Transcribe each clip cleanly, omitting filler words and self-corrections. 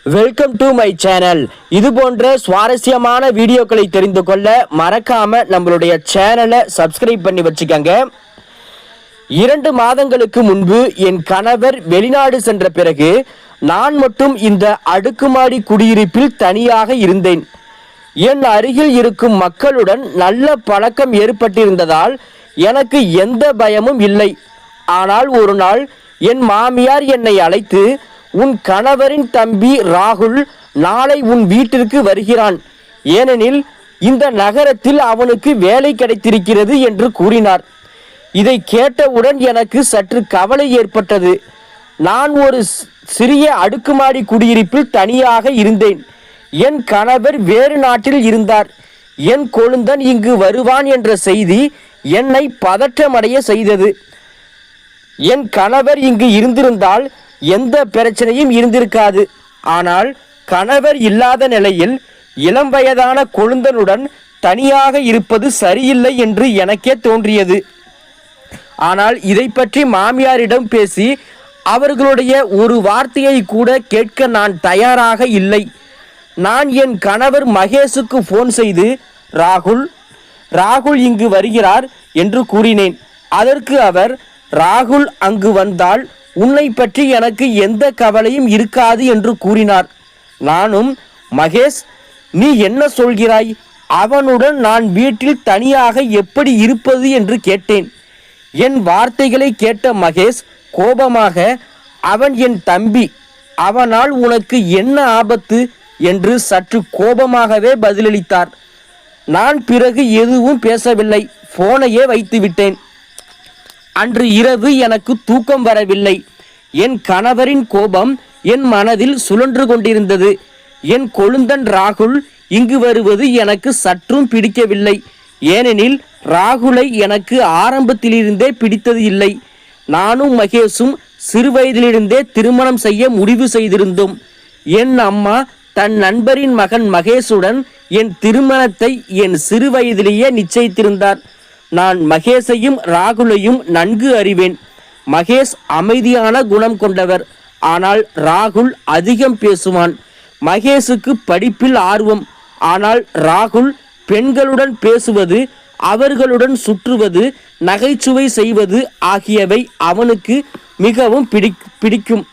Welcome to my channel. இது போன்ற சுவாரஸ்யமான வீடியோக்களை தெரிந்து கொள்ள மறக்காம நம்மளுடைய சேனலை சப்ஸ்கிரைப் பண்ணி வச்சுக்கோங்க. 2 மாதங்களுக்கு முன்பு என் கணவர் வெளிநாடு சென்ற பிறகு நான் மட்டும் இந்த அடுக்குமாடி குடியிருப்பில் தனியாக இருந்தேன். என் அருகில் இருக்கும் மக்களுடன் நல்ல பழக்கம் ஏற்பட்டிருந்ததால் எனக்கு எந்த பயமும் இல்லை. ஆனால் ஒரு நாள் என் மாமியார் என்னை அழைத்து, உன் கணவரின் தம்பி ராகுல் நாளை உன் வீட்டிற்கு வருகிறான், ஏனெனில் இந்த நகரத்தில் அவனுக்கு வேலை கிடைத்திருக்கிறது என்று கூறினார். இதை கேட்டவுடன் எனக்கு சற்று கவலை ஏற்பட்டது. நான் ஒரு சிறிய அடுக்குமாடி குடியிருப்பில் தனியாக இருந்தேன். என் கணவர் வேறு நாட்டில் இருந்தார். என் கொழுந்தன் இங்கு வருவான் என்ற செய்தி என்னை பதற்றமடைய செய்தது. என் கணவர் இங்கு இருந்திருந்தால் எந்த பிரச்சனையும் இருந்திருக்காது. ஆனால் கணவர் இல்லாத நிலையில் இளம் வயதான கொழுந்தனுடன் தனியாக இருப்பது சரியில்லை என்று எனக்கே தோன்றியது. ஆனால் இதை பற்றி மாமியாரிடம் பேசி அவர்களுடைய ஒரு வார்த்தையை கூட கேட்க நான் தயாராக இல்லை. நான் என் கணவர் மகேஷுக்கு ஃபோன் செய்து, ராகுல் இங்கு வருகிறார் என்று கூறினேன். அதற்கு அவர், ராகுல் அங்கு வந்தால் உன்னை பற்றி எனக்கு எந்த கவலையும் இருக்காது என்று கூறினார். நானும், மகேஷ், நீ என்ன சொல்கிறாய்? அவனுடன் நான் வீட்டில் தனியாக எப்படி இருப்பது என்று கேட்டேன். என் வார்த்தைகளை கேட்ட மகேஷ் கோபமாக, அவன் என் தம்பி, அவனால் உனக்கு என்ன ஆபத்து என்று சற்று கோபமாகவே பதிலளித்தார். நான் பிறகு எதுவும் பேசவில்லை, போனையே வைத்து விட்டேன். அன்று இரவு எனக்கு தூக்கம் வரவில்லை. என் கணவரின் கோபம் என் மனதில் சுழன்று கொண்டிருந்தது. என் கொழுந்தன் ராகுல் இங்கு வருவது எனக்கு சற்றும் பிடிக்கவில்லை. ஏனெனில் ராகுலை எனக்கு ஆரம்பத்திலிருந்தே பிடித்தது இல்லை. நானும் மகேஷும் சிறுவயதிலிருந்தே திருமணம் செய்ய முடிவு செய்திருந்தோம். என் அம்மா தன் நண்பரின் மகன் மகேஷுடன் என் திருமணத்தை என் சிறு வயதிலேயே நிச்சயித்திருந்தார். நான் மகேஷையும் ராகுலையும் நன்கு அறிவேன். மகேஷ் அமைதியான குணம் கொண்டவர். ஆனால் ராகுல் அதிகம் பேசுவான். மகேஷுக்கு படிப்பில் ஆர்வம். ஆனால் ராகுல் பெண்களுடன் பேசுவது, அவர்களுடன் சுற்றுவது, நகைச்சுவை செய்வது ஆகியவை அவனுக்கு மிகவும் பிடிக்கும்.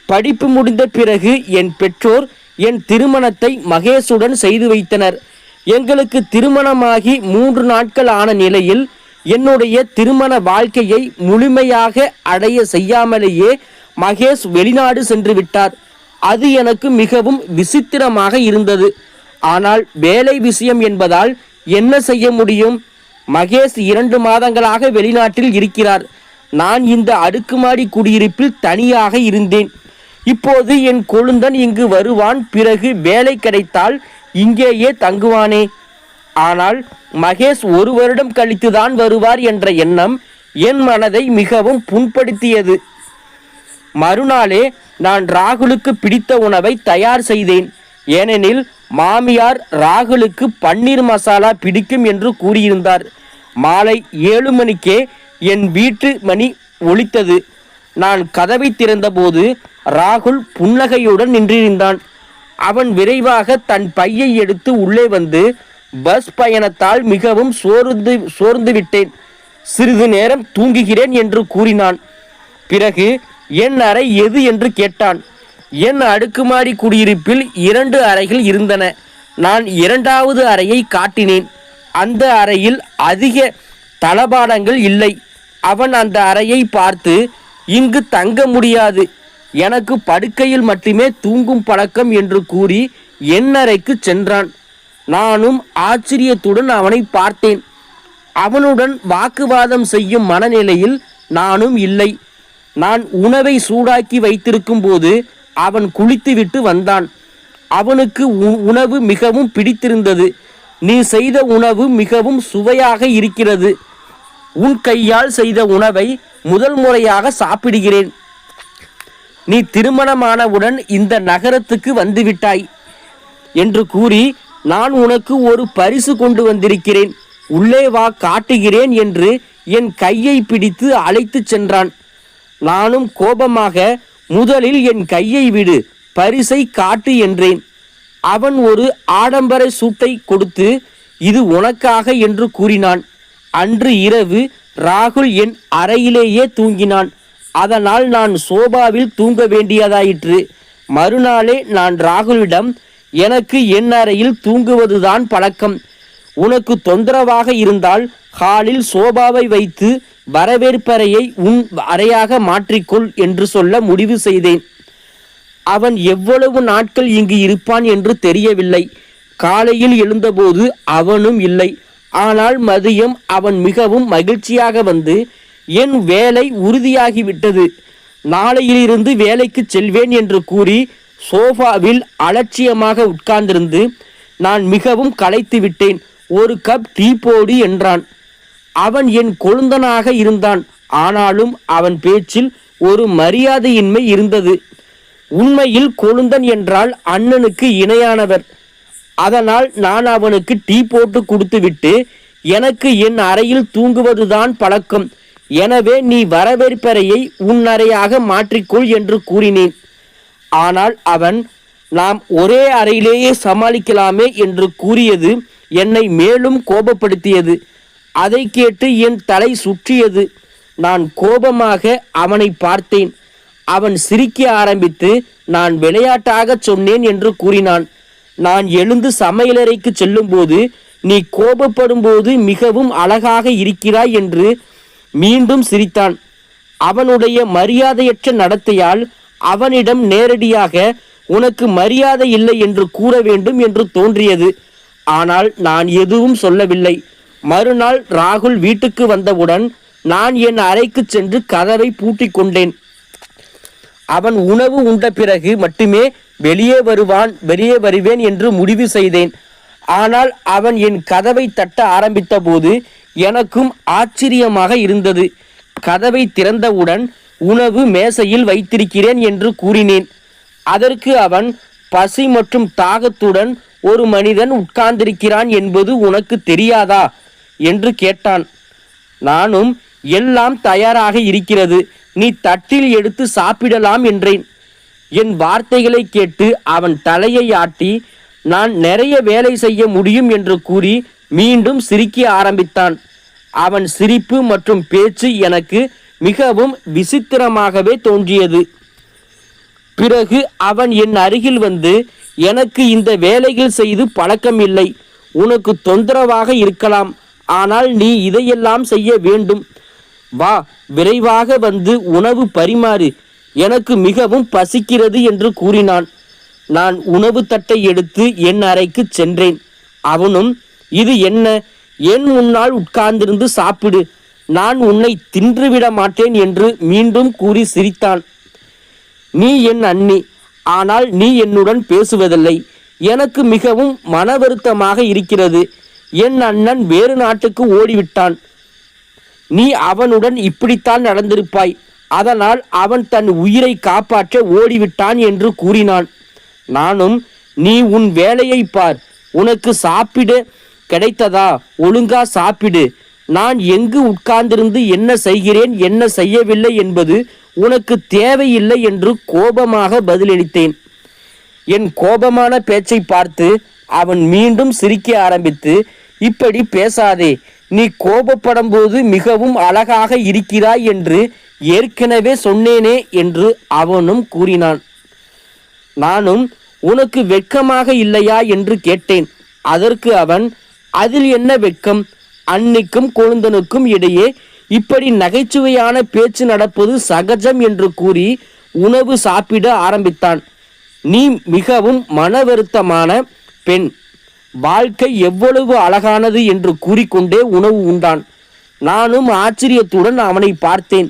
படிப்பு முடிந்த பிறகு என் பெற்றோர் என் திருமணத்தை மகேஷுடன் செய்து வைத்தனர். எங்களுக்கு திருமணமாகி 3 நாட்கள் ஆன நிலையில் என்னுடைய திருமண வாழ்க்கையை முழுமையாக அடைய செய்யாமலேயே மகேஷ் வெளிநாடு சென்று விட்டார். அது எனக்கு மிகவும் விசித்திரமாக இருந்தது. ஆனால் வேலை விஷயம் என்பதால் என்ன செய்ய முடியும்? மகேஷ் 2 மாதங்களாக வெளிநாட்டில் இருக்கிறார். நான் இந்த அடுக்குமாடி குடியிருப்பில் தனியாக இருந்தேன். இப்போது என் கொழுந்தன் இங்கு வருவான், பிறகு வேலை கிடைத்தால் இங்கேயே தங்குவானே. ஆனால் மகேஷ் 1 வருடம் கழித்துதான் வருவார் என்ற எண்ணம் என் மனதை மிகவும் புண்படுத்தியது. மறுநாளே நான் ராகுலுக்கு பிடித்த உணவை தயார் செய்தேன். ஏனெனில் மாமியார் ராகுலுக்கு பன்னீர் மசாலா பிடிக்கும் என்று கூறியிருந்தார். மாலை 7 மணிக்கே என் வீட்டு மணி ஒலித்தது. நான் கதவை திறந்தபோது ராகுல் புன்னகையுடன் நின்றிருந்தான். அவன் விரைவாக தன் பையை எடுத்து உள்ளே வந்து, பஸ் பயணத்தால் மிகவும் சோர்ந்து விட்டேன், சிறிது நேரம் தூங்குகிறேன் என்று கூறினான். பிறகு என் அறை எது என்று கேட்டான். என் அடுக்குமாடி குடியிருப்பில் 2 அறைகள் இருந்தன. நான் 2வது அறையை காட்டினேன். அந்த அறையில் அதிக தளபாடங்கள் இல்லை. அவன் அந்த அறையை பார்த்து, இங்கு தங்க முடியாது, எனக்கு படுக்கையில் மட்டுமே தூங்கும் பழக்கம் என்று கூறி என் அறைக்கு சென்றான். நானும் ஆச்சரியத்துடன் அவனை பார்த்தேன். அவனுடன் வாக்குவாதம் செய்யும் மனநிலையில் நானும் இல்லை. நான் உணவை சூடாக்கி வைத்திருக்கும் போது அவன் குளித்துவிட்டு வந்தான். அவனுக்கு உணவு மிகவும் பிடித்திருந்தது. நீ செய்த உணவு மிகவும் சுவையாக இருக்கிறது. உன் கையால் செய்த உணவை முதல் முறையாக சாப்பிடுகிறேன். நீ திருமணமானவுடன் இந்த நகரத்துக்கு வந்துவிட்டாய் என்று கூறி, நான் உனக்கு ஒரு பரிசு கொண்டு வந்திருக்கிறேன், உள்ளே வா, காட்டுகிறேன் என்று என் கையை பிடித்து அழைத்து சென்றான். நானும் கோபமாக, முதலில் என் கையை விடு, பரிசை காட்டு என்றேன். அவன் ஒரு ஆடம்பர சூட்டை கொடுத்து இது உனக்காக என்று கூறினான். அன்று இரவு ராகுல் என் அறையிலேயே தூங்கினான். அதனால் நான் சோபாவில் தூங்க வேண்டியதாயிற்று. மறுநாளே நான் ராகுலிடம், எனக்கு என் அறையில் தூங்குவதுதான் பழக்கம். உனக்கு தொந்தரவாக இருந்தால் ஹாலில் சோபாவை வைத்து வரவேற்பறையை உன் அறையாக மாற்றிக்கொள் என்று சொல்ல முடிவு செய்தேன். அவன் எவ்வளவு நாட்கள் இங்கு இருப்பான் என்று தெரியவில்லை. காலையில் எழுந்தபோது அவனும் இல்லை. ஆனால் மதியம் அவன் மிகவும் மகிழ்ச்சியாக வந்து, என் வேலை உறுதியாகிவிட்டது, நாளையிலிருந்து வேலைக்கு செல்வேன் என்று கூறி சோஃபாவில் அலட்சியமாக உட்கார்ந்திருந்து, நான் மிகவும் களைத்து விட்டேன், ஒரு கப் டீ போடு என்றான். அவன் என் கொழுந்தனாக இருந்தான். ஆனாலும் அவன் பேச்சில் ஒரு மரியாதையின்மை இருந்தது. உண்மையில் கொழுந்தன் என்றால் அண்ணனுக்கு இணையானவர். அதனால் நான் அவனுக்கு டீ போட்டு கொடுத்துவிட்டு, எனக்கு என் அறையில் தூங்குவதுதான் பழக்கம், எனவே நீ வரவேற்பறையை உன் அறையாக மாற்றிக்கொள் என்று கூறினேன். ஆனால் அவன், நாம் ஒரே அறையிலேயே சமாளிக்கலாமே என்று கூறியது என்னை மேலும் கோபப்படுத்தியது. அதை கேட்டு என் தலை சுற்றியது. நான் கோபமாக அவனை பார்த்தேன். அவன் சிரிக்க ஆரம்பித்து, நான் விளையாட்டாக சொன்னேன் என்று கூறினான். நான் எழுந்து சமையலறைக்கு செல்லும்போது, நீ கோபப்படும் போது மிகவும் அழகாக இருக்கிறாய் என்று மீண்டும் சிரித்தான். அவனுடைய மரியாதையற்ற நடத்தையால் அவனிடம் நேரடியாக உனக்கு மரியாதை இல்லை என்று கூற வேண்டும் என்று தோன்றியது. ஆனால் நான் எதுவும் சொல்லவில்லை. மறுநாள் ராகுல் வீட்டுக்கு வந்தவுடன் நான் என் அறைக்கு சென்று கதவை பூட்டிக் கொண்டேன். அவன் உணவு உண்ட பிறகு மட்டுமே வெளியே வருவேன் என்று முடிவு செய்தேன். ஆனால் அவன் என் கதவை தட்ட ஆரம்பித்த போது எனக்கும் ஆச்சரியமாக இருந்தது. கதவை திறந்தவுடன் உணவு மேசையில் வைத்திருக்கிறேன் என்று கூறினேன். அதற்கு அவன், பசி மற்றும் தாகத்துடன் ஒரு மனிதன் உட்கார்ந்திருக்கிறான் என்பது உனக்கு தெரியாதா என்று கேட்டான். நானும், எல்லாம் தயாராக இருக்கிறது, நீ தட்டில் எடுத்து சாப்பிடலாம் என்றேன். என் வார்த்தைகளை கேட்டு அவன் தலையை ஆட்டி, நான் நிறைய வேலை செய்ய முடியும் என்று கூறி மீண்டும் சிரிக்க ஆரம்பித்தான். அவன் சிரிப்பு மற்றும் பேச்சு எனக்கு மிகவும் விசித்திரமாகவே தோன்றியது. பிறகு அவன் என் அருகில் வந்து, எனக்கு இந்த வேலைகள் செய்து பழக்கம் இல்லை, உனக்கு தொந்தரவாக இருக்கலாம், ஆனால் நீ இதையெல்லாம் செய்ய வேண்டும், வா, விரைவாக வந்து உணவு பரிமாறு, எனக்கு மிகவும் பசிக்கிறது என்று கூறினான். நான் உணவு தட்டை எடுத்து என் அறைக்கு சென்றேன். அவனும், இது என்ன, என் முன்னால் உட்கார்ந்திருந்து சாப்பிடு, நான் உன்னை தின்றுவிட மாட்டேன் என்று மீண்டும் கூறி சிரித்தான். நீ என் அண்ணி, ஆனால் நீ என்னுடன் பேசுவதில்லை, எனக்கு மிகவும் மன வருத்தமாக இருக்கிறது. என் அண்ணன் வேறு நாட்டுக்கு ஓடிவிட்டான், நீ அவனுடன் இப்படித்தான் நடந்திருப்பாய், அதனால் அவன் தன் உயிரை காப்பாற்ற ஓடிவிட்டான் என்று கூறினான். நானும், நீ உன் வேலையை பார், உனக்கு சாப்பிட கிடைத்ததா, ஒழுங்கா சாப்பிடு, நான் எங்கு உட்கார்ந்திருந்து என்ன செய்கிறேன் என்ன செய்யவில்லை என்பது உனக்கு தேவையில்லை என்று கோபமாக பதிலளித்தேன். என் கோபமான பேச்சை பார்த்து அவன் மீண்டும் சிரிக்க ஆரம்பித்து, இப்படி பேசாதே, நீ கோபப்படும் போது மிகவும் அழகாக இருக்கிறாய் என்று ஏற்கனவே சொன்னேனே என்று அவனும் கூறினான். நானும், உனக்கு வெட்கமாக இல்லையா என்று கேட்டேன். அதற்கு அவன், அதில் என்ன வெட்கம், அன்னிக்கும் கொழுந்தனுக்கும் இடையே இப்படி நகைச்சுவையான பேச்சு நடப்பது சகஜம் என்று கூறி உணவு சாப்பிட ஆரம்பித்தான். நீ மிகவும் மன வருத்தமான பெண், வாழ்க்கை எவ்வளவு அழகானது என்று கூறிக்கொண்டே உணவு உண்டான். நானும் ஆச்சரியத்துடன் அவனை பார்த்தேன்.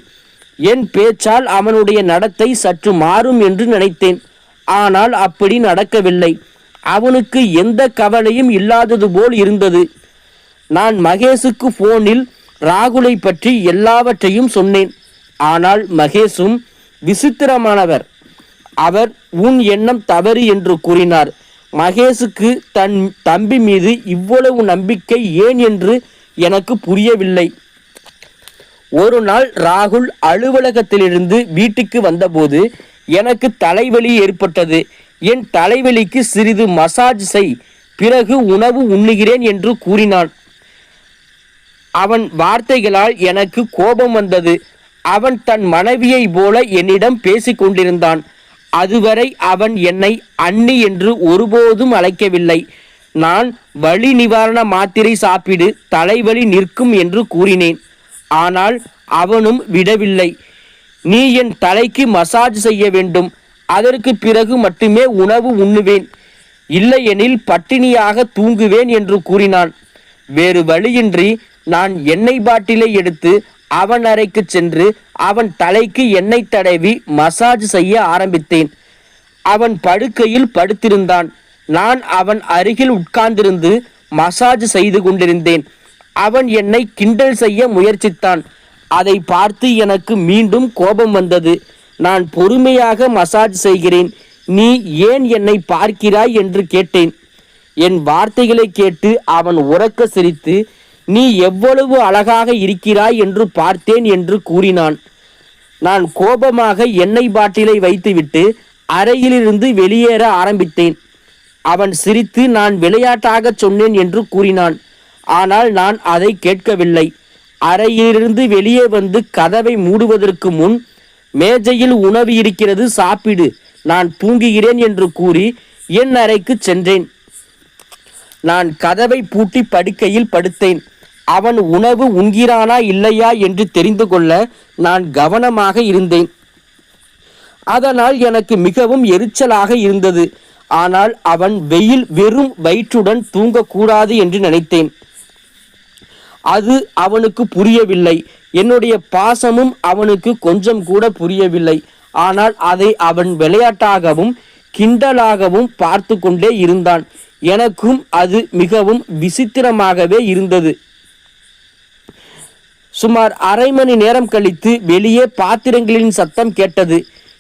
என் பேச்சால் அவனுடைய நடத்தை சற்று மாறும் என்று நினைத்தேன். ஆனால் அப்படி நடக்கவில்லை. அவனுக்கு எந்த கவலையும் இல்லாதது போல் இருந்தது. நான் மகேஷுக்கு போனில் ராகுலை பற்றி எல்லாவற்றையும் சொன்னேன். ஆனால் மகேஷும் விசித்திரமானவர். அவர் உன் எண்ணம் தவறு என்று கூறினார். மகேஷுக்கு தன் தம்பி மீது இவ்வளவு நம்பிக்கை ஏன் என்று எனக்கு புரியவில்லை. ஒரு நாள் ராகுல் அலுவலகத்திலிருந்து வீட்டுக்கு வந்தபோது எனக்கு தலைவலி ஏற்பட்டது. என் தலைவலிக்கு சிறிது மசாஜ் செய், பிறகு உணவு உண்ணுகிறேன் என்று கூறினான். அவன் வார்த்தைகளால் எனக்கு கோபம் வந்தது. அவன் தன் மனைவியை போல என்னிடம் பேசிக் கொண்டிருந்தான். அதுவரை அவன் என்னை அண்ணி என்று ஒருபோதும் அழைக்கவில்லை. நான் வலி நிவாரண மாத்திரை சாப்பிடு, தலைவலி நிற்கும் என்று கூறினேன். ஆனால் அவனும் விடவில்லை. நீ என் தலைக்கு மசாஜ் செய்ய வேண்டும், அதற்கு பிறகு மட்டுமே உணவு உண்ணுவேன், இல்லையெனில் பட்டினியாக தூங்குவேன் என்று கூறினான். வேறு வழியின்றி நான் எண்ணெய் பாட்டிலை எடுத்து அவன் அறைக்கு சென்று அவன் தலைக்கு எண்ணெய் தடவி மசாஜ் செய்ய ஆரம்பித்தேன். அவன் படுக்கையில் படுத்திருந்தான். நான் அவன் அருகில் உட்கார்ந்திருந்து மசாஜ் செய்து கொண்டிருந்தேன். அவன் என்னை கிண்டல் செய்ய முயற்சித்தான். அதை பார்த்து எனக்கு மீண்டும் கோபம் வந்தது. நான் பொறுமையாக மசாஜ் செய்கிறேன், நீ ஏன் என்னை பார்க்கிறாய் என்று கேட்டேன். என் வார்த்தைகளை கேட்டு அவன் உரக்க சிரித்து, நீ எவ்வளவு அழகாக இருக்கிறாய் என்று பார்த்தேன் என்று கூறினான். நான் கோபமாக எண்ணெய் பாட்டிலை வைத்துவிட்டு அறையிலிருந்து வெளியேற ஆரம்பித்தேன். அவன் சிரித்து, நான் விளையாட்டாக சொன்னேன் என்று கூறினான். ஆனால் நான் அதை கேட்கவில்லை. அறையிலிருந்து வெளியே வந்து கதவை மூடுவதற்கு முன், மேஜையில் உணவு இருக்கிறது, சாப்பிடு, நான் தூங்குகிறேன் என்று கூறி என் அறைக்கு சென்றேன். நான் கதவை பூட்டி படுக்கையில் படுத்தேன். அவன் உணவு உண்கிறானா இல்லையா என்று தெரிந்து கொள்ள நான் கவனமாக இருந்தேன். அதனால் எனக்கு மிகவும் எரிச்சலாக இருந்தது. ஆனால் அவன் வெறும் வயிற்றுடன் தூங்கக்கூடாது என்று நினைத்தேன். அது அவனுக்கு புரியவில்லை. என்னுடைய பாசமும் அவனுக்கு கொஞ்சம் கூட புரியவில்லை. ஆனால் அதை அவன் விளையாட்டாகவும் கிண்டலாகவும் பார்த்து கொண்டே இருந்தான். எனக்கும் அது மிகவும் விசித்திரமாகவே இருந்தது. சுமார் அரை மணி நேரம் கழித்து வெளியே பாத்திரங்களின் சத்தம் கேட்டது.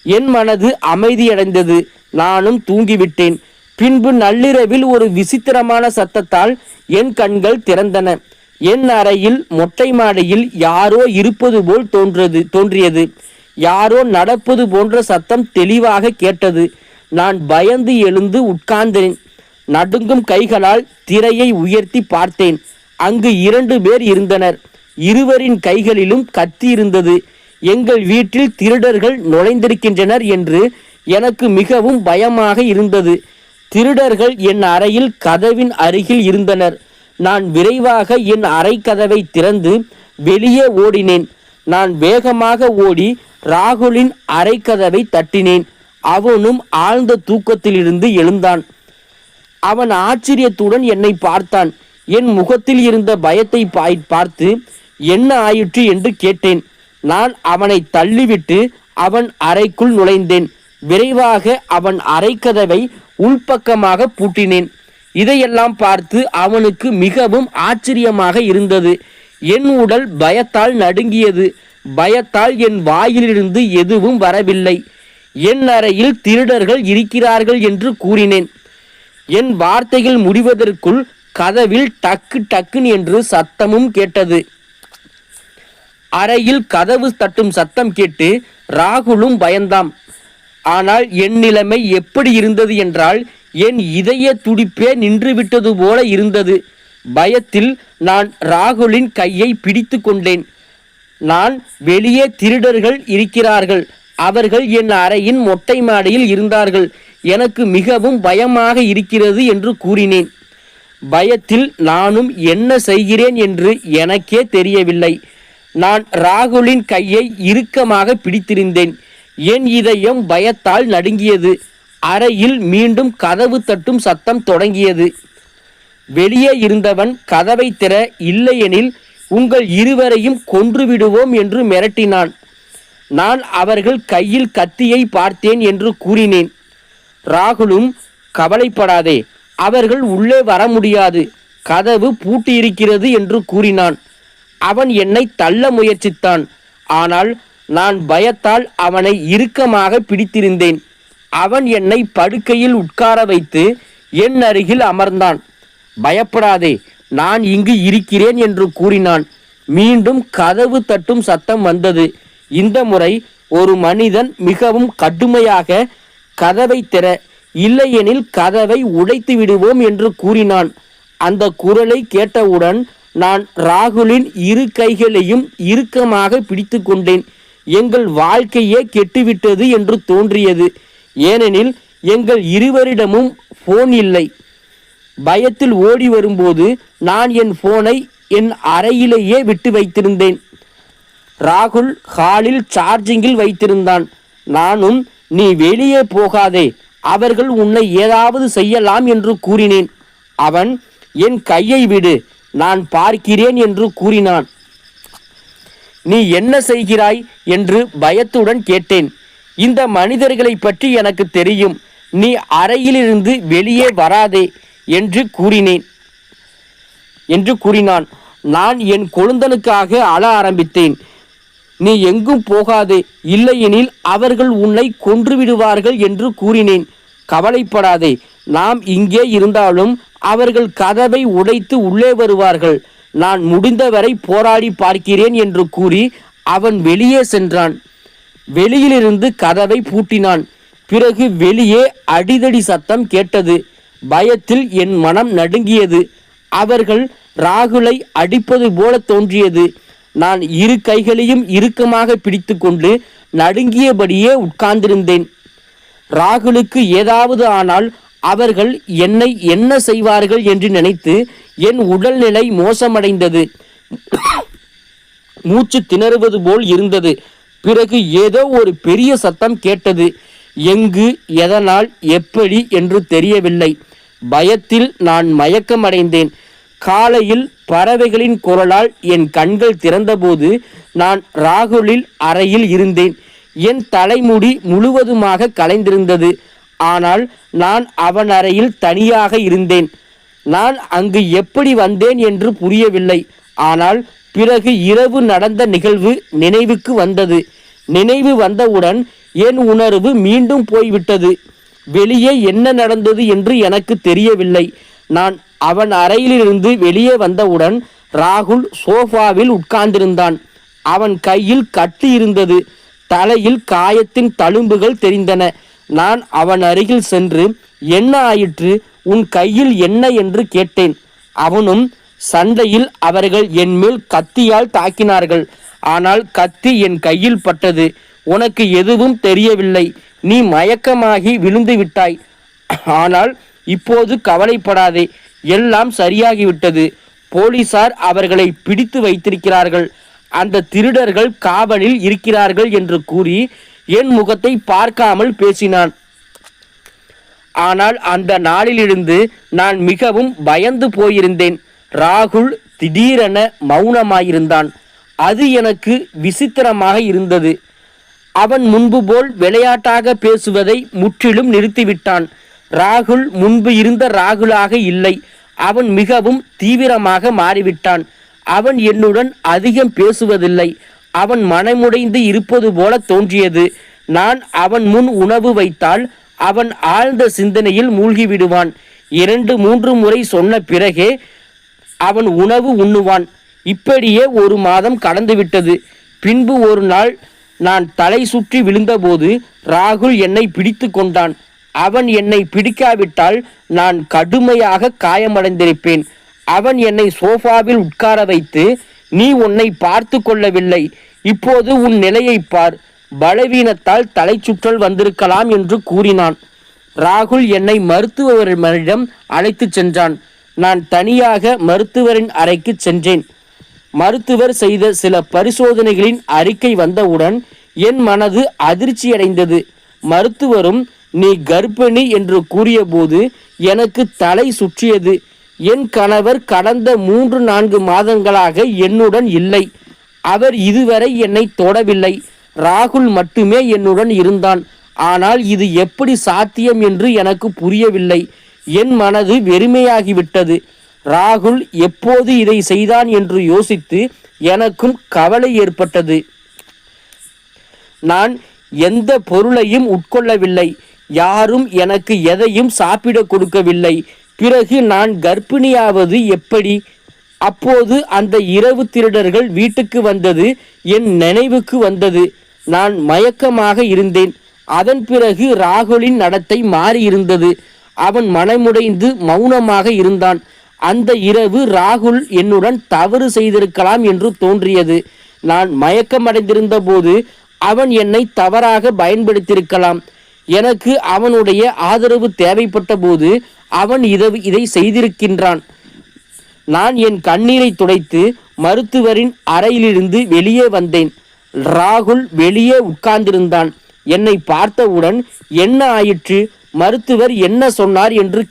என் மனது அமைதியடைந்தது. நானும் தூங்கிவிட்டேன். பின்பு நள்ளிரவில் ஒரு விசித்திரமான சத்தத்தால் என் கண்கள் திறந்தன. என் அறையில் மொட்டை மாடியில் யாரோ இருப்பது போல் தோன்றியது. யாரோ நடப்பது போன்ற சத்தம் தெளிவாக கேட்டது. நான் பயந்து எழுந்து உட்கார்ந்தேன். நடுங்கும் கைகளால் திரையை உயர்த்தி பார்த்தேன். அங்கு 2 பேர் இருந்தனர். இருவரின் கைகளிலும் கத்தி இருந்தது. எங்கள் வீட்டில் திருடர்கள் நுழைந்திருக்கின்றனர் என்று எனக்கு மிகவும் பயமாக இருந்தது. திருடர்கள் என் அறையில் கதவின் அருகில் இருந்தனர். நான் விரைவாக என் அறை கதவை திறந்து வெளியே ஓடினேன். நான் வேகமாக ஓடி ராகுலின் அறை கதவை தட்டினேன். அவனும் ஆழ்ந்த தூக்கத்திலிருந்து எழுந்தான். அவன் ஆச்சரியத்துடன் என்னை பார்த்தான். என் முகத்தில் இருந்த பயத்தை பார்த்து என்ன ஆயிற்று என்று கேட்டேன். நான் அவனை தள்ளிவிட்டு அவன் அறைக்குள் நுழைந்தேன். விரைவாக அவன் அறை கதவை உள்பக்கமாக பூட்டினேன். இதையெல்லாம் பார்த்து அவனுக்கு மிகவும் ஆச்சரியமாக இருந்தது. என் உடல் பயத்தால் நடுங்கியது. பயத்தால் என் வாயிலிருந்து எதுவும் வரவில்லை. என் அறையில் திருடர்கள் இருக்கிறார்கள் என்று கூறினேன். என் வார்த்தைகள் முடிவதற்குள் கதவில் டக்கு டக்கு என்று சத்தமும் கேட்டது. அறையில் கதவு தட்டும் சத்தம் கேட்டு ராகுலும் பயந்தாம். ஆனால் என் நிலைமை எப்படி இருந்தது என்றால், என் இதய துடிப்பே நின்றுவிட்டது போல இருந்தது. பயத்தில் நான் ராகுலின் கையை பிடித்து கொண்டேன். நான் வெளியே திருடர்கள் இருக்கிறார்கள், அவர்கள் என் அறையின் மொட்டை மாடியில் இருந்தார்கள், எனக்கு மிகவும் பயமாக இருக்கிறது என்று கூறினேன். பயத்தில் நானும் என்ன செய்கிறேன் என்று எனக்கே தெரியவில்லை. நான் ராகுலின் கையை இறுக்கமாக பிடித்திருந்தேன். என் இதயம் பயத்தால் நடுங்கியது. அறையில் மீண்டும் கதவு தட்டும் சத்தம் தொடங்கியது. வெளியே இருந்தவன் கதவை திற, இல்லையெனில் உங்கள் இருவரையும் கொன்றுவிடுவோம் என்று மிரட்டினான். நான் அவர்கள் கையில் கத்தியை பார்த்தேன் என்று கூறினேன். ராகுலும், கவலைப்படாதே, அவர்கள் உள்ளே வர முடியாது, கதவு பூட்டியிருக்கிறது என்று கூறினான். அவன் என்னை தள்ள முயற்சித்தான். ஆனால் நான் பயத்தால் அவனை இறுக்கமாக பிடித்திருந்தேன். அவன் என்னை படுக்கையில் உட்கார வைத்து என் அருகில் அமர்ந்தான். பயப்படாதே, நான் இங்கு இருக்கிறேன் என்று கூறினான். மீண்டும் கதவு தட்டும் சத்தம் வந்தது. இந்த முறை ஒரு மனிதன் மிகவும் கடுமையாக, கதவை திற, இல்லையெனில் கதவை உடைத்து விடுவோம் என்று கூறினான். அந்த குரலை கேட்டவுடன் நான் ராகுலின் இரு கைகளையும் இறுக்கமாக பிடித்து கொண்டேன். எங்கள் வாழ்க்கையே கெட்டுவிட்டது என்று தோன்றியது. ஏனெனில் எங்கள் இருவரிடமும் போன் இல்லை. பயத்தில் ஓடி வரும்போது நான் என் போனை என் அறையிலேயே விட்டு வைத்திருந்தேன். ராகுல் ஹாலில் சார்ஜிங்கில் வைத்திருந்தான். நானும், நீ வெளியே போகாதே, அவர்கள் உன்னை ஏதாவது செய்யலாம் என்று கூறினேன். அவன், என் கையை விடு, நான் பார்க்கிறேன் என்று கூறினான். நீ என்ன செய்கிறாய் என்று பயத்துடன் கேட்டேன். இந்த மனிதர்களை பற்றி எனக்கு தெரியும், நீ அறையிலிருந்து வெளியே வராதே என்று கூறினான். நான் என் கொழுந்தனுக்காக அழ ஆரம்பித்தேன். நீ எங்கும் போகாதே, இல்லையெனில் அவர்கள் உன்னை கொன்றுவிடுவார்கள் என்று கூறினேன். கவலைப்படாதே, நாம் இங்கே இருந்தாலும் அவர்கள் கதவை உடைத்து உள்ளே வருவார்கள். நான் முடிந்தவரை போராடி பார்க்கிறேன் என்று கூறி அவன் வெளியே சென்றான். வெளியிலிருந்து கதவை பூட்டினான். பிறகு வெளியே அடிதடி சத்தம் கேட்டது. பயத்தில் என் மனம் நடுங்கியது. அவர்கள் ராகுலை அடிப்பது போல தோன்றியது. நான் இரு கைகளையும் இறுக்கமாக பிடித்து கொண்டு நடுங்கியபடியே உட்கார்ந்திருந்தேன். ராகுலுக்கு ஏதாவது ஆனால் அவர்கள் என்னை என்ன செய்வார்கள் என்று நினைத்து என் உடல்நிலை மோசமடைந்தது. மூச்சு திணறுவது போல் இருந்தது. பிறகு ஏதோ ஒரு பெரிய சத்தம் கேட்டது. எங்கு, எதனால், எப்படி என்று தெரியவில்லை. பயத்தில் நான் மயக்கமடைந்தேன். காலையில் பறவைகளின் குரலால் என் கண்கள் திறந்தபோது நான் ராகுலில் அறையில் இருந்தேன். என் தலைமுடி முழுவதுமாக கலைந்திருந்தது. ஆனால் நான் அவன் அறையில் தனியாக இருந்தேன். நான் அங்கு எப்படி வந்தேன் என்று புரியவில்லை. ஆனால் பிறகு இரவு நடந்த நிகழ்வு நினைவுக்கு வந்தது. நினைவு வந்தவுடன் என் உணர்வு மீண்டும் போய்விட்டது. வெளியே என்ன நடந்தது என்று எனக்கு தெரியவில்லை. நான் அவன் அறையிலிருந்து வெளியே வந்தவுடன் ராகுல் சோஃபாவில் உட்கார்ந்திருந்தான். அவன் கையில் கட்டு இருந்தது. தலையில் காயத்தின் தழும்புகள் தெரிந்தன. நான் அவன் அருகில் சென்று, என்ன ஆயிற்று, உன் கையில் என்ன என்று கேட்டேன். அவனும், சண்டையில் அவர்கள் என் மேல் கத்தியால் தாக்கினார்கள். ஆனால் கத்தி என் கையில் பட்டது. உனக்கு எதுவும் தெரியவில்லை. நீ மயக்கமாகி விழுந்து விட்டாய். ஆனால் இப்போது கவலைப்படாதே, எல்லாம் சரியாகிவிட்டது. போலீசார் அவர்களை பிடித்து வைத்திருக்கிறார்கள். அந்த திருடர்கள் காவலில் இருக்கிறார்கள் என்று கூறி என் முகத்தை பார்க்காமல் பேசினான். ஆனால் அந்த நாளிலிருந்து நான் மிகவும் பயந்து போயிருந்தேன். ராகுல் திடீரென மௌனமாயிருந்தான். அது எனக்கு விசித்திரமாக இருந்தது. அவன் முன்பு போல் விளையாட்டாக பேசுவதை முற்றிலும் நிறுத்திவிட்டான். ராகுல் முன்பு இருந்த ராகுலாக இல்லை. அவன் மிகவும் தீவிரமாக மாறிவிட்டான். அவன் என்னுடன் அதிகம் பேசுவதில்லை. அவன் மனமுடைந்து இருப்பது போல தோன்றியது. நான் அவன் முன் உணவு வைத்தால் அவன் ஆழ்ந்த சிந்தனையில் மூழ்கிவிடுவான். 2-3 முறை சொன்ன பிறகே அவன் உணவு உண்ணுவான். இப்படியே 1 மாதம் கடந்துவிட்டது. பின்பு ஒரு நாள் நான் தலை சுற்றி விழுந்தபோது ராகுல் என்னை பிடித்து கொண்டான். அவன் என்னை பிடிக்காவிட்டால் நான் கடுமையாக காயமடைந்திருப்பேன். அவன் என்னை சோஃபாவில் உட்கார வைத்து, நீ உன்னை பார்த்து கொள்ளவில்லை, இப்போது உன் நிலையை பார், பலவீனத்தால் தலை சுற்றல் வந்திருக்கலாம் என்று கூறினான். ராகுல் என்னை மருத்துவரிடம் அழைத்து சென்றான். நான் தனியாக மருத்துவரின் அறைக்கு சென்றேன். மருத்துவர் செய்த சில பரிசோதனைகளின் அறிக்கை வந்தவுடன் என் மனது அதிர்ச்சியடைந்தது. மருத்துவரும் நீ கர்ப்பிணி என்று கூறியபோது எனக்கு தலை சுற்றியது. என் கணவர் கடந்த 3-4 மாதங்களாக என்னுடன் இல்லை. அவர் இதுவரை என்னை தொடவில்லை. ராகுல் மட்டுமே என்னுடன் இருந்தான். ஆனால் இது எப்படி சாத்தியம் என்று எனக்கு புரியவில்லை. என் மனது வெறுமையாகிவிட்டது. ராகுல் எப்போது இதை செய்தான் என்று யோசித்து எனக்கும் கவலை ஏற்பட்டது. நான் எந்த பொருளையும் உட்கொள்ளவில்லை. யாரும் எனக்கு எதையும் சாப்பிட கொடுக்கவில்லை. பிறகு நான் கர்ப்பிணியாவது எப்படி? அப்போது அந்த இரவு திருடர்கள் வீட்டுக்கு வந்தது என் நினைவுக்கு வந்தது. நான் மயக்கமாக இருந்தேன். அதன் பிறகு ராகுலின் நடத்தை மாறியிருந்தது. அவன் மனமுடைந்து மௌனமாக இருந்தான். அந்த இரவு ராகுல் என்னுடன் தவறு செய்திருக்கலாம் என்று தோன்றியது. நான் மயக்கமடைந்திருந்த போது அவன் என்னை தவறாக பயன்படுத்தியிருக்கலாம். எனக்கு அவனுடைய ஆதரவு தேவைப்பட்ட போது அவன் இதை செய்திருக்கின்றான். நான் என் கண்ணீரை துடைத்து மருத்துவரின் அறையிலிருந்து வெளியே வந்தேன். ராகுல் வெளியே உட்கார்ந்திருந்தான். என்னை பார்த்தவுடன் என்ன ஆயிற்று, மருத்துவர் என்ன சொன்னார் என்று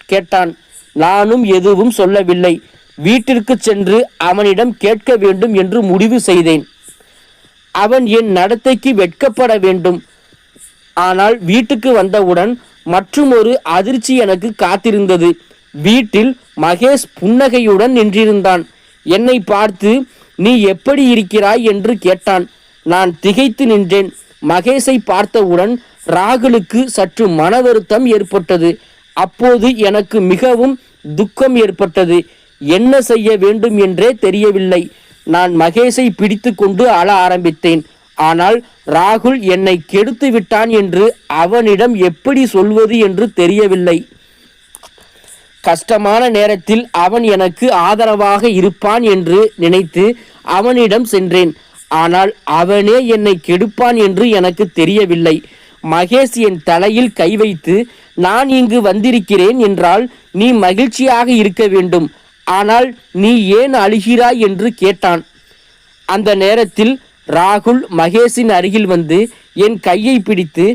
கேட்டான். நானும் எதுவும் சொல்லவில்லை. வீட்டிற்கு சென்று அவனிடம் கேட்க வேண்டும் என்று முடிவு செய்தேன். அவன் என் நடத்தைக்கு வெட்கப்பட வேண்டும். ஆனால் வீட்டுக்கு வந்தவுடன் மற்றும் ஒரு அதிர்ச்சி எனக்கு காத்திருந்தது. வீட்டில் மகேஷ் புன்னகையுடன் நின்றிருந்தான். என்னை பார்த்து நீ எப்படி இருக்கிறாய் என்று கேட்டான். நான் திகைத்து நின்றேன். மகேஷை பார்த்தவுடன் ராகுலுக்கு சற்று மன வருத்தம் ஏற்பட்டது. அப்போது எனக்கு மிகவும் துக்கம் ஏற்பட்டது. என்ன செய்ய வேண்டும் என்றே தெரியவில்லை. நான் மகேஷை பிடித்து கொண்டு அழ ஆரம்பித்தேன். ஆனால் ராகுல் என்னை கெடுத்து விட்டான் என்று அவனிடம் எப்படி சொல்வது என்று தெரியவில்லை. கஷ்டமான நேரத்தில் அவன் எனக்கு ஆதரவாக இருப்பான் என்று நினைத்து அவனிடம் சென்றேன். ஆனால் அவனே என்னை கெடுப்பான் என்று எனக்கு தெரியவில்லை. மகேஷ் என் தலையில் கை வைத்து, நான் இங்கு வந்திருக்கிறேன் என்றால் நீ மகிழ்ச்சியாக இருக்க வேண்டும். ஆனால் நீ ஏன் அழுகிறாய் என்று கேட்டான். அந்த நேரத்தில் ராகுல் மகேஷின் அருகில் வந்து என் கையை பிடித்து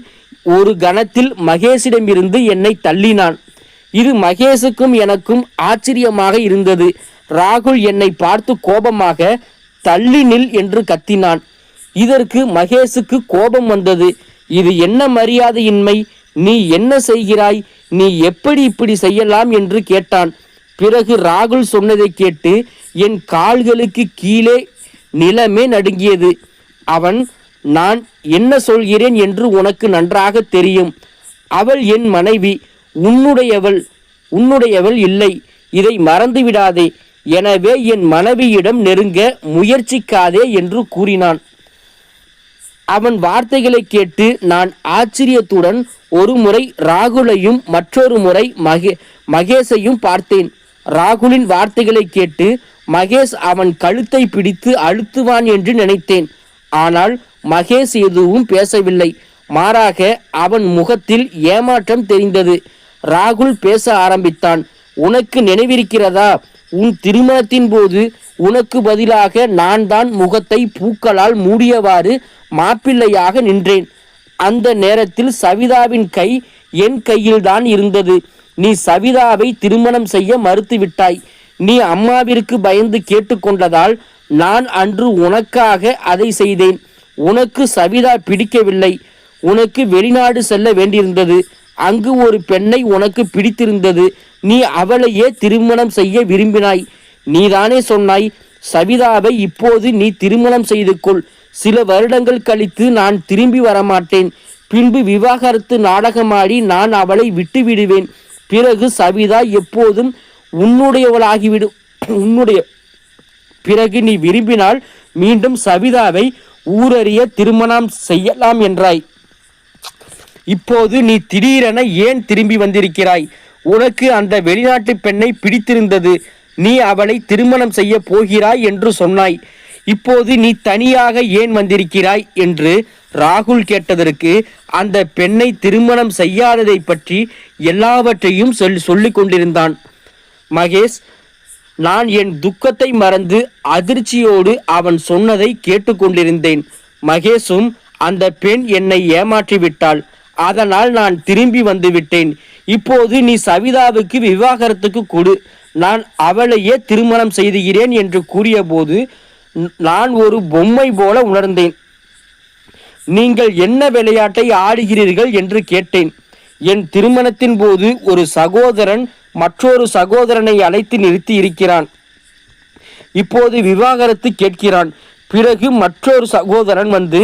ஒரு கணத்தில் மகேஷிடமிருந்து என்னை தள்ளினான். இது மகேஷுக்கும் எனக்கும் ஆச்சரியமாக இருந்தது. ராகுல் என்னை பார்த்து கோபமாக தள்ளி நில் என்று கத்தினான். இதற்கு மகேஷுக்கு கோபம் வந்தது. இது என்ன மரியாதையின்மை, நீ என்ன செய்கிறாய், நீ எப்படி இப்படி செய்யலாம் என்று கேட்டான். பிறகு ராகுல் சொன்னதை கேட்டு என் கால்களுக்கு கீழே நிலமே நடுங்கியது. அவன், நான் என்ன சொல்கிறேன் என்று உனக்கு நன்றாக தெரியும். அவள் என் மனைவி, உன்னுடையவள் இல்லை. இதை மறந்துவிடாதே. எனவே என் மனைவியிடம் நெருங்க முயற்சிக்காதே என்று கூறினான். அவன் வார்த்தைகளை கேட்டு நான் ஆச்சரியத்துடன் ஒரு முறை ராகுலையும் மற்றொரு முறை மகேஷையும் பார்த்தேன். ராகுலின் வார்த்தைகளை கேட்டு மகேஷ் அவன் கழுத்தை பிடித்து அழுத்துவான் என்று நினைத்தேன். ஆனால் மகேஷ் எதுவும் பேசவில்லை. மாறாக அவன் முகத்தில் ஏமாற்றம் தெரிந்தது. ராகுல் பேச ஆரம்பித்தான். உனக்கு நினைவிருக்கிறதா, உன் திருமணத்தின் போது உனக்கு பதிலாக நான் தான் முகத்தை பூக்களால் மூடியவாறு மாப்பிள்ளையாக நின்றேன். அந்த நேரத்தில் சவிதாவின் கை என் கையில்தான் இருந்தது. நீ சவிதாவை திருமணம் செய்ய மறுத்துவிட்டாய். நீ அம்மாவிற்கு பயந்து கேட்டுக்கொண்டதால் நான் அன்று உனக்காக அதை செய்தேன். உனக்கு சவிதா பிடிக்கவில்லை. உனக்கு வெளிநாடு செல்ல வேண்டியிருந்தது. அங்கு ஒரு பெண்ணை உனக்கு பிடித்திருந்தது. நீ அவளையே திருமணம் செய்ய விரும்பினாய். நீதானே சொன்னாய், சவிதாவை இப்போது நீ திருமணம் செய்து கொள். சில வருடங்கள் கழித்து நான் திரும்பி வரமாட்டேன். பின்பு விவாகரத்து நாடகமாடி நான் அவளை விட்டு விடுவேன். பிறகு சவிதா எப்போதும் உன்னுடையவளாகிவிடும். பிறகு நீ விரும்பினால் மீண்டும் சவிதாவை ஊரறிய திருமணம் செய்யலாம் என்றாய். இப்போது நீ திடீரென ஏன் திரும்பி வந்திருக்கிறாய்? உனக்கு அந்த வெளிநாட்டு பெண்ணை பிடித்திருந்தது. நீ அவளை திருமணம் செய்ய போகிறாய் என்று சொன்னாய். இப்போது நீ தனியாக ஏன் வந்திருக்கிறாய் என்று ராகுல் கேட்டதற்கு அந்த பெண்ணை திருமணம் செய்யாததை பற்றி எல்லாவற்றையும் சொல்லிக் கொண்டிருந்தான். மகேஷ், நான் என் துக்கத்தை மறந்து அதிர்ச்சியோடு அவன் சொன்னதை கேட்டுக்கொண்டிருந்தேன். மகேஷும், அந்த பெண் என்னை ஏமாற்றிவிட்டாள், அதனால் நான் திரும்பி வந்து விட்டேன். இப்போது நீ சவிதாவுக்கு விவாகரத்துக்கு கொடு, நான் அவளையே திருமணம் செய்துகிறேன் என்று கூறிய போது நான் ஒரு பொம்மை போல உணர்ந்தேன். நீங்கள் என்ன விளையாட்டை ஆடுகிறீர்கள் என்று கேட்டேன். என் திருமணத்தின் போது ஒரு சகோதரன் மற்றொரு சகோதரனை அழைத்து நிறுத்தி இருக்கிறான். இப்போது விவாகரத்து கேட்கிறான். பிறகு மற்றொரு சகோதரன் வந்து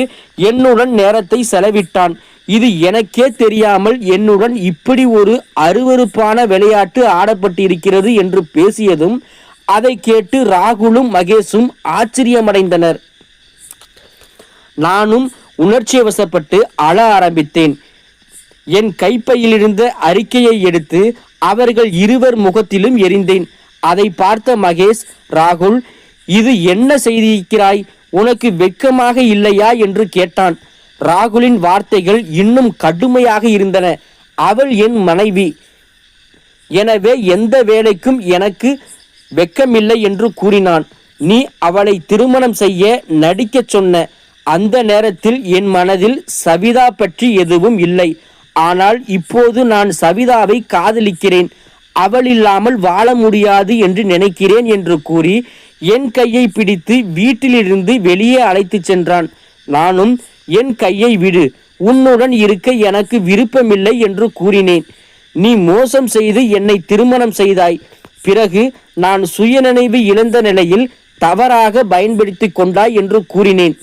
என்னுடன் நேரத்தை செலவிட்டான். இது எனக்கே தெரியாமல் என்னுடன் இப்படி ஒரு அருவருப்பான விளையாட்டு ஆடப்பட்டிருக்கிறது என்று பேசியதும் அதை கேட்டு ராகுலும் மகேஷும் ஆச்சரியமடைந்தனர். நானும் உணர்ச்சிவசப்பட்டு அழ ஆரம்பித்தேன். என் கைப்பையிலிருந்த அறிக்கையை எடுத்து அவர்கள் இருவர் முகத்திலும் எறிந்தேன். அதை பார்த்த மகேஷ், ராகுல், இது என்ன செய்திருக்கிறாய்? உனக்கு வெட்கமாக இல்லையா என்று கேட்டான். ராகுலின் வார்த்தைகள் இன்னும் கடுமையாக இருந்தன. அவள் என் மனைவி, எனவே எந்த வேலைக்கும் எனக்கு வெட்கமில்லை என்று கூறினான். நீ அவளை திருமணம் செய்ய நடிக்கச் சொன்ன அந்த நேரத்தில் என் மனதில் சவிதா பற்றி எதுவும் இல்லை. ஆனால் இப்போது நான் சவிதாவை காதலிக்கிறேன். அவள் இல்லாமல் வாழ முடியாது என்று நினைக்கிறேன் என்று கூறி என் கையை பிடித்து வீட்டிலிருந்து வெளியே அழைத்து சென்றான். நானும் என் கையை விடு, உன்னுடன் இருக்க எனக்கு விருப்பமில்லை என்று கூறினேன். நீ மோசம் செய்து என்னை திருமணம் செய்தாய். பிறகு நான் சுயநினைவு இழந்த நிலையில் தவறாக பயன்படுத்தி கொண்டாய் என்று கூறினேன்.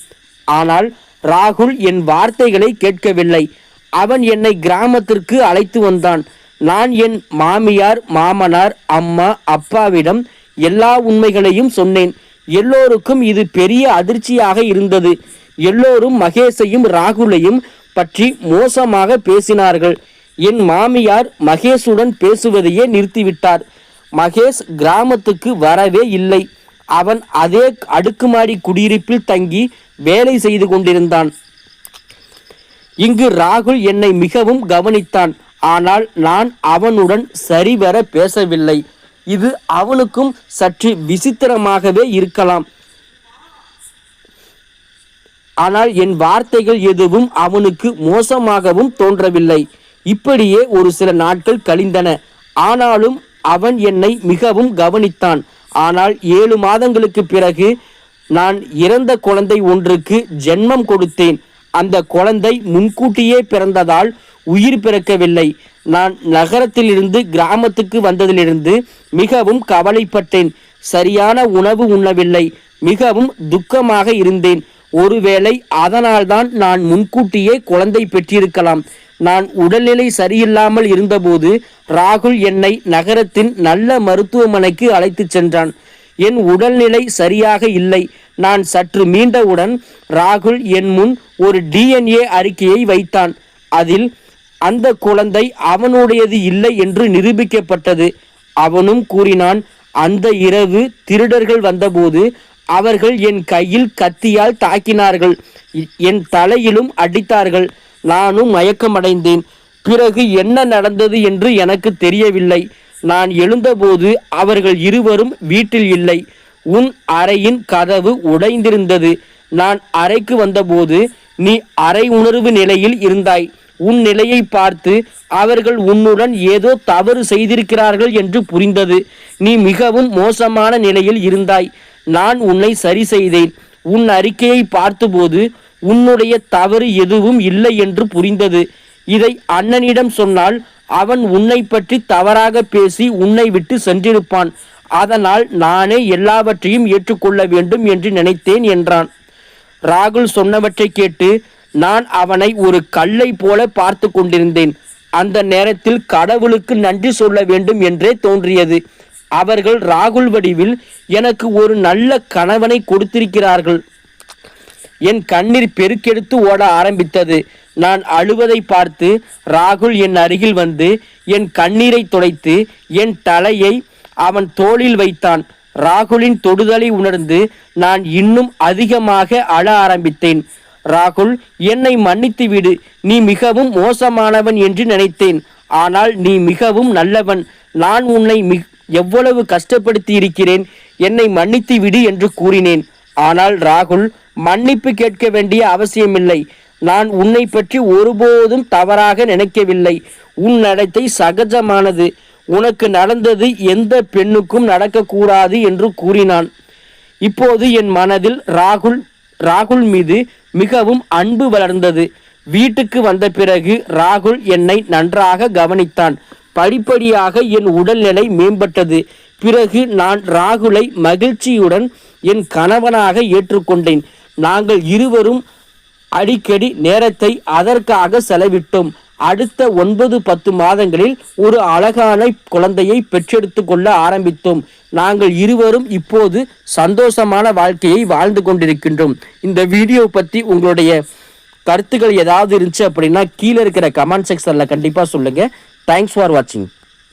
ஆனால் ராகுல் என் வார்த்தைகளை கேட்கவில்லை. அவன் என்னை கிராமத்திற்கு அழைத்து வந்தான். நான் என் மாமியார், மாமனார், அம்மா, அப்பாவிடம் எல்லா உண்மைகளையும் சொன்னேன். எல்லோருக்கும் இது பெரிய அதிர்ச்சியாக இருந்தது. எல்லோரும் மகேஷையும் ராகுலையும் பற்றி மோசமாக பேசினார்கள். என் மாமியார் மகேஷுடன் பேசுவதையே நிறுத்திவிட்டார். மகேஷ் கிராமத்துக்கு வரவே இல்லை. அவன் அதே அடுக்குமாடி குடியிருப்பில் தங்கி வேலை செய்து கொண்டிருந்தான். இங்கு ராகுல் என்னை மிகவும் கவனித்தான். ஆனால் நான் அவனுடன் சரிவர பேசவில்லை. இது அவனுக்கும் சற்று விசித்திரமாகவே இருக்கலாம். ஆனால் என் வார்த்தைகள் எதுவும் அவனுக்கு மோசமாகவும் தோன்றவில்லை. இப்படியே ஒரு சில நாட்கள் கழிந்தன. ஆனாலும் அவன் என்னை மிகவும் கவனித்தான். ஆனால் 7 மாதங்களுக்கு பிறகு நான் இறந்த குழந்தை ஒன்றுக்கு ஜென்மம் கொடுத்தேன். அந்த குழந்தை முன்கூட்டியே பிறந்ததால் உயிர் பிறக்கவில்லை. நான் நகரத்திலிருந்து கிராமத்துக்கு வந்ததிலிருந்து மிகவும் கவலைப்பட்டேன். சரியான உணவு உண்ணவில்லை. மிகவும் துக்கமாக இருந்தேன். ஒருவேளை அதனால்தான் நான் முன்கூட்டியே குழந்தை பெற்றிருக்கலாம். நான் உடல்நிலை சரியில்லாமல் இருந்தபோது ராகுல் என்னை நகரத்தின் நல்ல மருத்துவமனைக்கு அழைத்து சென்றான். என் உடல்நிலை சரியாக இல்லை. நான் சற்று மீண்டவுடன் ராகுல் என் முன் ஒரு DNA அறிக்கையை வைத்தான். அதில் அந்த குழந்தை அவனுடையது இல்லை என்று நிரூபிக்கப்பட்டது. அவனும் கூறினான், அந்த இரவு திருடர்கள் வந்தபோது அவர்கள் என் கையில் கத்தியால் தாக்கினார்கள். என் தலையிலும் அடித்தார்கள். நானும் மயக்கமடைந்தேன். பிறகு என்ன நடந்தது என்று எனக்கு தெரியவில்லை. நான் எழுந்தபோது அவர்கள் இருவரும் வீட்டில் இல்லை. உன் அறையின் கதவு உடைந்திருந்தது. நான் அறைக்கு வந்தபோது நீ அரை உணர்வு நிலையில் இருந்தாய். உன் நிலையை பார்த்து அவர்கள் உன்னுடன் ஏதோ தவறு செய்திருக்கிறார்கள் என்று புரிந்தது. நீ மிகவும் மோசமான நிலையில் இருந்தாய். நான் உன்னை சரி செய்தேன். உன் அறிக்கையை பார்த்தபோது உன்னுடைய தவறு எதுவும் இல்லை என்று புரிந்தது. இதை அண்ணனிடம் சொன்னால் அவன் உன்னை பற்றி தவறாக பேசி உன்னை விட்டு சென்றிருப்பான். அதனால் நானே எல்லாவற்றையும் ஏற்றுக்கொள்ள வேண்டும் என்று நினைத்தேன் என்றான். ராகுல் சொன்னவற்றை கேட்டு நான் அவனை ஒரு கல்லை போல பார்த்து கொண்டிருந்தேன். அந்த நேரத்தில் கடவுளுக்கு நன்றி சொல்ல வேண்டும் என்றே தோன்றியது. அவர்கள் ராகுல் வடிவில் எனக்கு ஒரு நல்ல கணவனை கொடுத்திருக்கிறார்கள். என் கண்ணீர் பெருக்கெடுத்து ஓட ஆரம்பித்தது. நான் அழுவதை பார்த்து ராகுல் என் அருகில் வந்து என் கண்ணீரை துடைத்து என் தலையை அவன் தோளில் வைத்தான். ராகுலின் தொடுதலை உணர்ந்து நான் இன்னும் அதிகமாக அழ ஆரம்பித்தேன். ராகுல், என்னை மன்னித்து விடு. நீ மிகவும் மோசமானவன் என்று நினைத்தேன். ஆனால் நீ மிகவும் நல்லவன். நான் உன்னை எவ்வளவு கஷ்டப்படுத்தி இருக்கிறேன். என்னை மன்னித்து விடு என்று கூறினேன். ஆனால் ராகுல், மன்னிப்பு கேட்க வேண்டிய அவசியமில்லை. நான் உன்னை பற்றி ஒருபோதும் தவறாக நினைக்கவில்லை. உன் நடத்தை சகஜமானது. உனக்கு நடந்தது எந்த பெண்ணுக்கும் நடக்கக்கூடாது என்று கூறினான். இப்போது என் மனதில் ராகுல் மீது மிகவும் அன்பு வளர்ந்தது. வீட்டுக்கு வந்த பிறகு ராகுல் என்னை நன்றாக கவனித்தான். படிப்படியாக என் உடல்நிலை மேம்பட்டது. பிறகு நான் ராகுலை மகிழ்ச்சியுடன் என் கணவனாக ஏற்றுக்கொண்டேன். நாங்கள் இருவரும் அடிக்கடி நேரத்தை அதற்காக செலவிட்டோம். அடுத்த 9-10 மாதங்களில் ஒரு அழகான குழந்தையை பெற்றெடுத்து கொள்ள ஆரம்பித்தோம். நாங்கள் இருவரும் இப்போது சந்தோஷமான வாழ்க்கையை வாழ்ந்து கொண்டிருக்கின்றோம். இந்த வீடியோ பற்றி உங்களுடைய கருத்துக்கள் ஏதாவது இருந்துச்சு அப்படின்னா கீழே இருக்கிற கமெண்ட் செக்ஷனில் கண்டிப்பாக சொல்லுங்கள். தேங்க்ஸ் ஃபார் வாட்சிங்.